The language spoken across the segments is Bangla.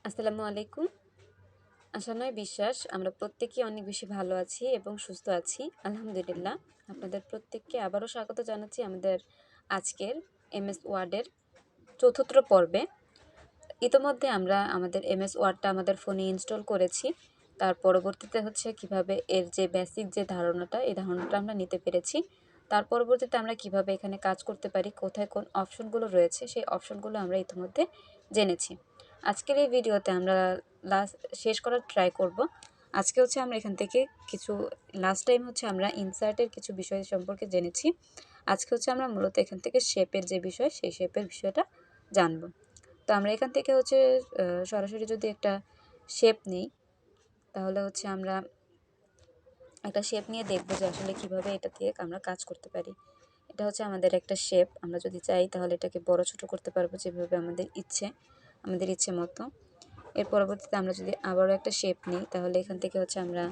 আসসালামু আলাইকুম। আশা নয় বিশ্বাস আমরা প্রত্যেকেই অনেক বেশি ভালো আছি এবং সুস্থ আছি। আলহামদুলিল্লাহ। আপনাদের প্রত্যেককে আবারও স্বাগত জানাচ্ছি আমাদের আজকের এমএস ওয়ার্ডের ৪র্থ পর্বে। ইতোমধ্যে আমরা আমাদের এমএস ওয়ার্ডটা আমাদের ফোনে ইনস্টল করেছি। তার পরবর্তীতে হচ্ছে কিভাবে এর যে বেসিক যে ধারণাটা, এই ধারণাটা আমরা নিতে পেরেছি। তার পরবর্তীতে আমরা কিভাবে এখানে কাজ করতে পারি, কোথায় কোন অপশনগুলো রয়েছে, সেই অপশনগুলো আমরা ইতিমধ্যে জেনেছি। আজকের এই ভিডিওতে আমরা শেষ করার ট্রাই করব। আজকে হচ্ছে আমরা এখান থেকে কিছু লাস্ট টাইম হচ্ছে আমরা ইনসার্টের কিছু বিষয় সম্পর্কে জেনেছি। আজকে হচ্ছে আমরা মূলত এখান থেকে শেপের যে বিষয়, সেই শেপের বিষয়টা জানব। তো আমরা এখান থেকে হচ্ছে সরাসরি যদি একটা শেপ নিই, তাহলে হচ্ছে আমরা একটা শেপ নিয়ে দেখব যে আসলে কিভাবে এটা দিয়ে আমরা কাজ করতে পারি। এটা হচ্ছে আমাদের একটা শেপ। আমরা যদি চাই তাহলে এটাকে বড় ছোট করতে পারবো যেভাবে আমাদের ইচ্ছে মতো। এর পরবর্তীতে আমরা যদি আবারও একটা শেপ নিই, তাহলে এখান থেকে হচ্ছে আমরা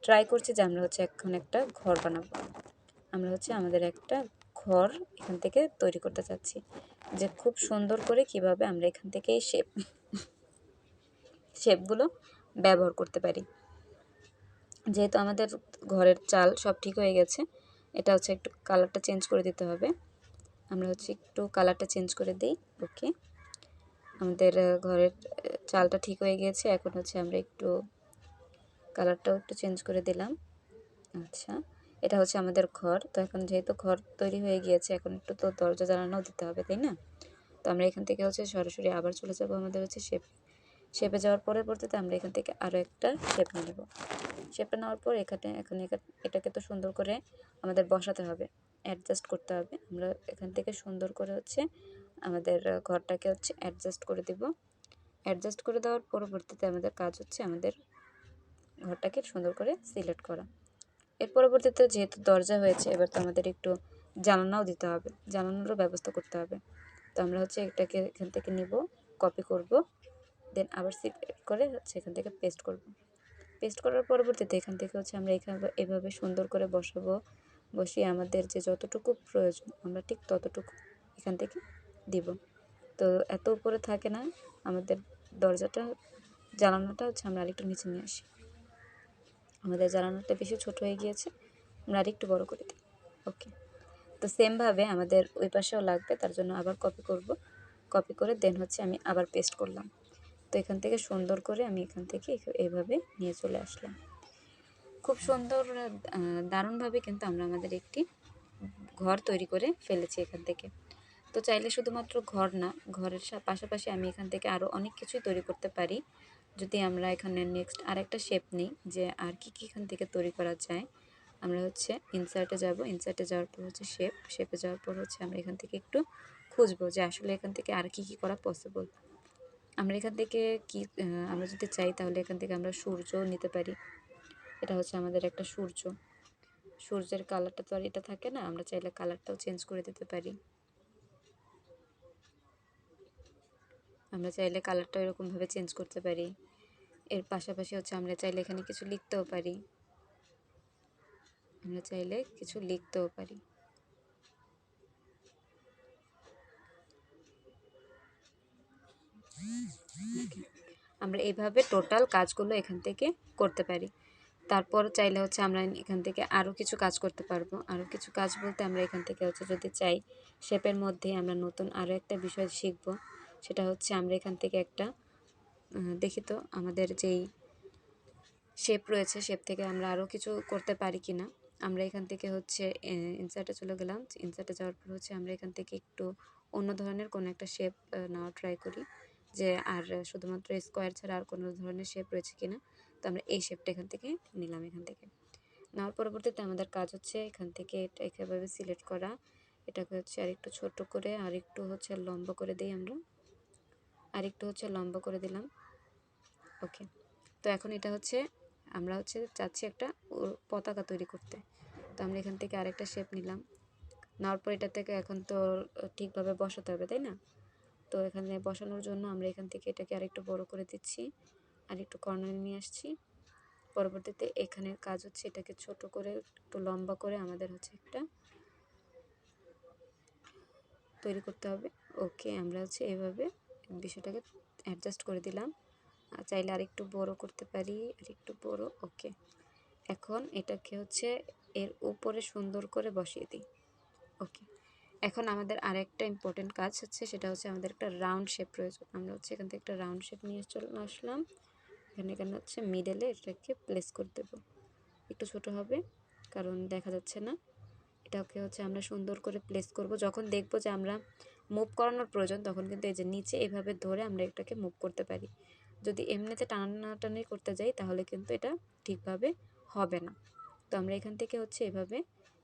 ট্রাই করছি যে আমরা হচ্ছে এখন একটা ঘর বানাবো। আমরা হচ্ছে আমাদের একটা ঘর এখান থেকে তৈরি করতে চাচ্ছি, যে খুব সুন্দর করে কিভাবে আমরা এখান থেকে এই শেপগুলো ব্যবহার করতে পারি। যেহেতু আমাদের ঘরের চাল সব ঠিক হয়ে গেছে, এটা হচ্ছে একটু কালারটা চেঞ্জ করে দিতে হবে। আমরা হচ্ছে একটু কালারটা চেঞ্জ করে দিই। ওকে, আমাদের ঘরের চালটা ঠিক হয়ে গিয়েছে। এখন হচ্ছে আমরা একটু কালারটাও একটু চেঞ্জ করে দিলাম। আচ্ছা, এটা হচ্ছে আমাদের ঘর। তো এখন যেহেতু ঘর তৈরি হয়ে গিয়েছে, এখন একটু তো দরজা জানালাও দিতে হবে, তাই না? তো আমরা এখান থেকে হচ্ছে সরাসরি আবার চলে যাব আমাদের হচ্ছে শেপে যাওয়ার পরবর্তীতে আমরা এখান থেকে আরও একটা শেপ নিয়ে নেব। শেপটা নেওয়ার পর এটাকে তো সুন্দর করে আমাদের বসাতে হবে, অ্যাডজাস্ট করতে হবে। আমরা এখান থেকে সুন্দর করে হচ্ছে আমাদের ঘরটাকে হচ্ছে অ্যাডজাস্ট করে দিব। অ্যাডজাস্ট করে দেওয়ার পরবর্তীতে আমাদের কাজ হচ্ছে আমাদের ঘরটাকে সুন্দর করে সিলেক্ট করা। এর পরবর্তীতে যেহেতু দরজা হয়েছে, এবার তো আমাদের একটু জানালাও দিতে হবে, জানালারও ব্যবস্থা করতে হবে। তো আমরা হচ্ছে এটাকে এখান থেকে নিব, কপি করব, দেন আবার সিলেক্ট করে হচ্ছে এখান থেকে পেস্ট করব। পেস্ট করার পরবর্তীতে এখান থেকে হচ্ছে আমরা এভাবে সুন্দর করে বসাবো। বসিয়ে আমাদের যে যতটুকু প্রয়োজন আমরা ঠিক ততটুকু এখান থেকে দিব। তো এত উপরে থাকে না আমাদের দরজাটা, জানালাটা হচ্ছে আমরা আরেকটু নিচে নিয়ে আসি। আমাদের জানালাটা বেশি ছোট হয়ে গিয়েছে, আমরা আরেকটু বড় করে দিই। ওকে, তো সেমভাবে আমাদের ওই পাশেও লাগবে, তার জন্য আবার কপি করব। কপি করে দেন হচ্ছে আমি আবার পেস্ট করলাম। তো এখান থেকে সুন্দর করে আমি এখান থেকে এইভাবে নিয়ে চলে আসলাম। খুব সুন্দর দারুণভাবে কিন্তু আমরা আমাদের একটি ঘর তৈরি করে ফেলেছি এখান থেকে। তো চাইলে শুধুমাত্র ঘর না, ঘরের পাশাপাশি আমি এখান থেকে আরও অনেক কিছুই তৈরি করতে পারি। যদি আমরা এখানে নেক্সট আরেকটা শেপ নিই, যে আর কি কি এখান থেকে তৈরি করা যায়। আমরা হচ্ছে ইনসার্টে যাব, ইনসার্টে যাওয়ার পর হচ্ছে শেপে যাওয়ার পর হচ্ছে আমরা এখান থেকে একটু খুঁজবো যে আসলে এখান থেকে আর কি কি করা পসিবল। আমরা এখান থেকে আমরা যদি চাই তাহলে এখান থেকে আমরা সূর্য নিতে পারি। এটা হচ্ছে আমাদের একটা সূর্যের কালারটা তো আর এটা থাকে না, আমরা চাইলে কালারটাও চেঞ্জ করে দিতে পারি। আমরা চাইলে কালারটা এরকমভাবে চেঞ্জ করতে পারি। এর পাশাপাশি হচ্ছে আমরা চাইলে এখানে কিছু লিখতেও পারি। আমরা এইভাবে টোটাল কাজগুলো এখান থেকে করতে পারি। তারপর চাইলে হচ্ছে আমরা এখান থেকে আরও কিছু কাজ করতে পারবো। আরও কিছু কাজ বলতে আমরা এখান থেকে হচ্ছে যদি চাই শেপের মধ্যে আমরা নতুন আরও একটা বিষয় শিখব। সেটা হচ্ছে আমরা এখান থেকে একটা দেখি তো আমাদের যেই শেপ রয়েছে, শেপ থেকে আমরা আরও কিছু করতে পারি কি না। আমরা এখান থেকে হচ্ছে ইনসার্টে চলে গেলাম। ইনসার্টে যাওয়ার পর হচ্ছে আমরা এখান থেকে একটু অন্য ধরনের কোনো একটা শেপ নেওয়ার ট্রাই করি, যে আর শুধুমাত্র স্কোয়ার ছাড়া আর কোনো ধরনের শেপ রয়েছে কিনা। তো আমরা এই শেপটা এখান থেকে নিলাম। এখান থেকে নেওয়ার পরবর্তীতে আমাদের কাজ হচ্ছে এখান থেকে এটা এভাবে সিলেক্ট করা। এটাকে হচ্ছে আরেকটু ছোট করে আরেকটু হচ্ছে লম্বা করে দিই আমরা, আরেকটু হচ্ছে লম্বা করে দিলাম। ওকে, তো এখন এটা হচ্ছে আমরা হচ্ছে চাচ্ছি একটা পতাকা তৈরি করতে। তো আমরা এখান থেকে আরেকটা শেপ নিলাম। নেওয়ার পর এটা থেকে এখন তো ঠিকভাবে বসাতে হবে, তাই না? তো এখানে বসানোর জন্য আমরা এখান থেকে এটাকে আরেকটু বড় করে দিচ্ছি, আরেকটু কর্নারে নিয়ে আসছি। পরবর্তীতে এখানের কাজ হচ্ছে এটাকে ছোট করে একটু লম্বা করে আমাদের হচ্ছে একটা তৈরি করতে হবে। ওকে, আমরা হচ্ছে এভাবে বিষয়টাকে অ্যাডজাস্ট করে দিলাম। চাইলে আরেকটু বড় করতে পারি, আরেকটু বড়। ওকে, এখন এটাকে হচ্ছে এর উপরে সুন্দর করে বসিয়ে দিই। ওকে, এখন আমাদের আরেকটা ইম্পর্টেন্ট কাজ হচ্ছে, সেটা হচ্ছে আমাদের একটা রাউন্ড শেপ প্রয়োজন। আমরা হচ্ছে এখান থেকে একটা রাউন্ড শেপ নিয়ে চলে আসলাম। এখানে হচ্ছে মিডলে এটাকে প্লেস করে দেবো। একটু ছোট হবে কারণ দেখা যাচ্ছে না। এটাকে হচ্ছে আমরা সুন্দর করে প্লেস করব। যখন দেখব যে আমরা মুভ করানোর প্রয়োজন, তখন কিন্তু এই যে নিচে এভাবে ধরে আমরা এটাকে মুভ করতে পারি। যদি এমনিতে টানাটানি করতে যাই তাহলে কিন্তু এটা ঠিকভাবে হবে না। তো আমরা এখান থেকে হচ্ছে এভাবে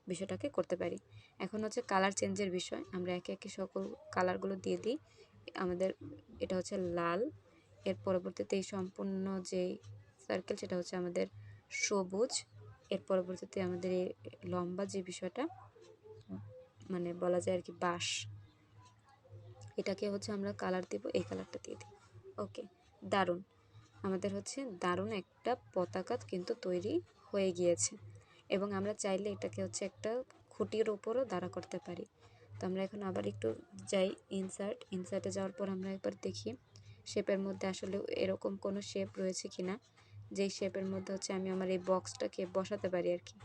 বিষয়টাকে করতে পারি। এখন হচ্ছে কালার চেঞ্জের বিষয়। আমরা একে একে সকল কালারগুলো দিয়ে দিই। আমাদের এটা হচ্ছে লাল, এর পরবর্তীতে এই সম্পূর্ণ যে সার্কেল সেটা হচ্ছে আমাদের সবুজ, এর পরবর্তীতে আমাদের এই লম্বা যে বিষয়টা মানে বলা যায় আর কি বাঁশ, এটাকে হচ্ছে আমরা কালার দেব, এই কালারটা দিয়ে দিই। ওকে, দারুণ। আমাদের হচ্ছে দারুণ একটা পতাকা কিন্তু তৈরি হয়ে গিয়েছে, এবং আমরা চাইলে এটাকে হচ্ছে একটা খুঁটির ওপরও দাঁড়া করতে পারি। তো আমরা এখন আবার একটু যাই ইনসার্টে যাওয়ার পর আমরা একবার দেখি শেপের মধ্যে আসলে এরকম কোনো শেপ রয়েছে কিনা, যেই শেপের মধ্যে হচ্ছে আমি আমার এই বক্সটাকে বসাতে পারি আর কি।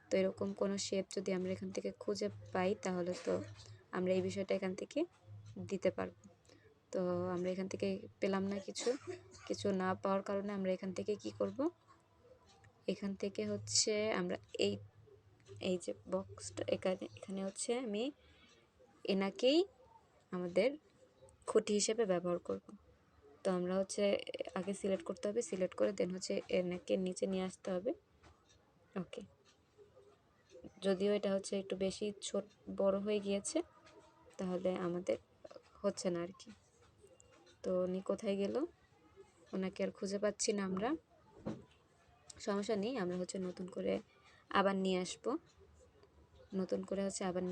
তো এরকম কোনো শেপ যদি আমরা এখান থেকে খুঁজে পাই তাহলে তো আমরা এই বিষয়টা এখান থেকে দিতে পারবো। তো আমরা এখান থেকে পেলাম না কিছু না পাওয়ার কারণে আমরা এখান থেকে কি করব, এখান থেকে হচ্ছে আমরা এই যে বক্সটা এখানে হচ্ছে আমি এনাকেই আমাদের খুঁটি হিসেবে ব্যবহার করব। তো আমরা হচ্ছে আগে সিলেক্ট করতে হবে, সিলেক্ট করে দেন হচ্ছে এনাকে নিচে নিয়ে আসতে হবে। ওকে, যদিও এটা হচ্ছে একটু বেশি বড় হয়ে গিয়েছে, তাহলে আমাদের হচ্ছে না আর কি। তো উনি কোথায় গেল, ওনাকে আর খুঁজে পাচ্ছি না আমরা। সমস্যা নেই, আমরা হচ্ছে নতুন করে আবার নিয়ে আসব। নতুন করে হচ্ছে আবার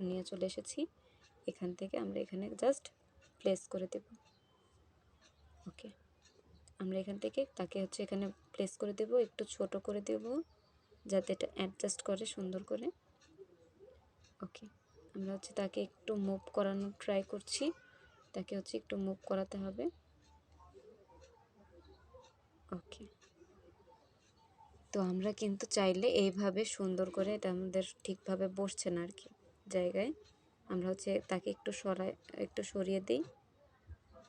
নিয়ে চলে এসেছি। এখান থেকে আমরা এখানে জাস্ট প্লেস করে দেব। ওকে, আমরা এখান থেকে তাকে হচ্ছে এখানে প্লেস করে দেব, একটু ছোট করে দেব যাতে এটা অ্যাডজাস্ট করে সুন্দর করে। ওকে, আমরা হচ্ছে তাকে একটু মুভ করানোর ট্রাই করছি, তাকে হচ্ছে একটু মুভ করাতে হবে। ওকে, তো আমরা কিন্তু চাইলে এইভাবে সুন্দর করে, এটা আমাদের ঠিকভাবে বসছে না আর কি জায়গায়, আমরা হচ্ছে তাকে একটু সরিয়ে দিই।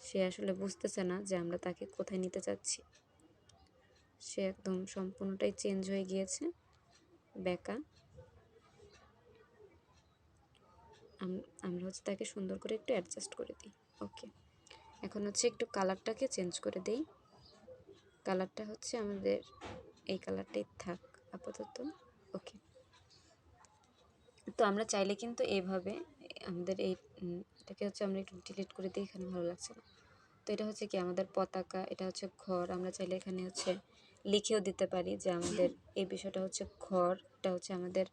সে আসলে বুঝতেছে না যে আমরা তাকে কোথায় নিতে চাচ্ছি। সে একদম সম্পূর্ণটাই চেঞ্জ হয়ে গিয়েছে, বেঁকা। আমরা হচ্ছে তাকে সুন্দর করে একটু অ্যাডজাস্ট করে দিই। ওকে, এখন হচ্ছে একটু কালারটাকে চেঞ্জ করে দিই। কালারটা হচ্ছে আমাদের এই কালারটাই থাক আপাতত। ওকে, তো আমরা চাইলে কিন্তু এইভাবে আমাদের এটাকে হচ্ছে আমরা একটু ডিলিট করে দিই, এখানে ভালো লাগছে না। তো এটা হচ্ছে কি আমাদের পতাকা, এটা হচ্ছে ঘর। আমরা চাইলে এখানে হচ্ছে লিখেও দিতে পারি যে আমাদের এই বিষয়টা হচ্ছে ঘর, এটা হচ্ছে আমাদের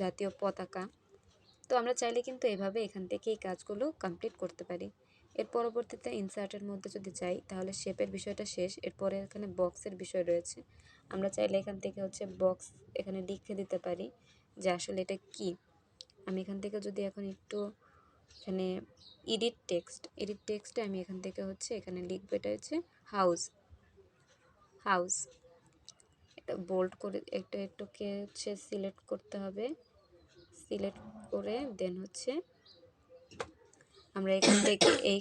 জাতীয় পতাকা। তো আমরা চাইলে কিন্তু এভাবে এখান থেকে এই কাজগুলো কমপ্লিট করতে পারি। এর পরবর্তীতে ইনসার্টের মধ্যে যদি যাই তাহলে শেপের বিষয়টা শেষ, এরপরে এখানে বক্সের বিষয় রয়েছে। আমরা চাইলে এখান থেকে হচ্ছে বক্স এখানে লিখে দিতে পারি যে আসলে এটা কি। আমি এখান থেকে যদি এখন একটু এখানে এডিট টেক্সটে আমি এখান থেকে হচ্ছে এখানে লিখবো, এটা হচ্ছে হাউস। এটা বোল্ড করে একটুকে হচ্ছে সিলেক্ট করতে হবে। সিলেক্ট করে দেন হচ্ছে আমরা এখান থেকে এই